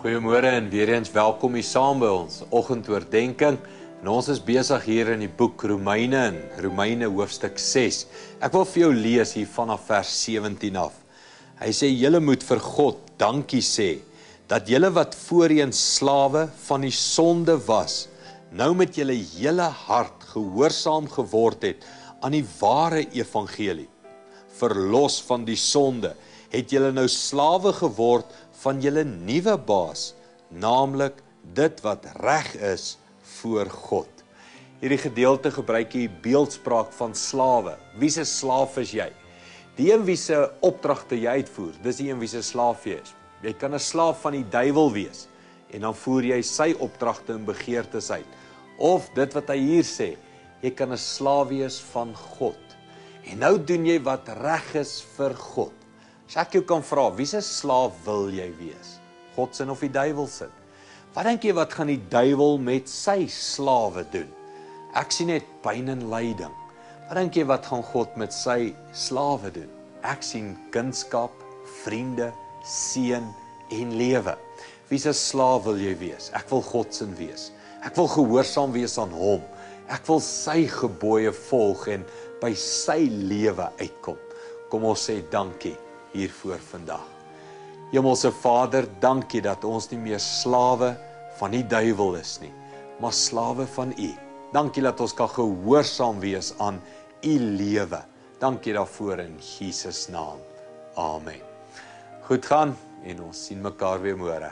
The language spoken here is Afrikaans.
Goeiemôre en weer eens welkom hier saam by ons oggendoordenkings. En ons is besig hier in die boek Romeine hoofstuk 6. Ek wil vir jou lees hier vanaf vers 17 af. Hy sê, julle moet vir God dankie sê, dat julle wat voorheen slawe van die sonde was, nou met julle hele hart gehoorsaam geword het aan die ware evangelie. Verlos van die sonde, het julle nou slawe geword van julle nuwe baas, naamlik dit wat reg is voor God. Hierdie gedeelte gebruik hier beeldspraak van slawe. Wie se slaaf is jy? Die een wie se opdragte jy uitvoer, dis die een wie se slaaf jy is. Jy kan 'n slaaf van die duiwel wees, en dan voer jy sy opdragte en begeertes uit. Of dit wat hy hier sê, jy kan 'n slaaf wees van God. En nou doen jy wat reg is vir God. As ek jou kan vra, wie se slaaf wil jy wees? God se of die duiwel se? Wat dink jy wat gaan die duiwel met sy slawe doen? Ek sien net pyn en lyding. Wat dink jy wat gaan God met sy slawe doen? Ek sien kunskap, vriende, seën en lewe. Wie se slaaf wil jy wees? Ek wil God se wees. Ek wil gehoorsaam wees aan hom. Ek wil sy gebooie volg en by sy lewe uitkom. Kom ons sê dankie hiervoor vandag. Hemelse Vader, dankie dat ons nie meer slawe van die duiwel is nie, maar slawe van U. Dankie dat ons kan gehoorsaam wees aan U lewe. Dankie daarvoor in Jesus naam. Amen. Goed gaan en ons sien mekaar weer môre.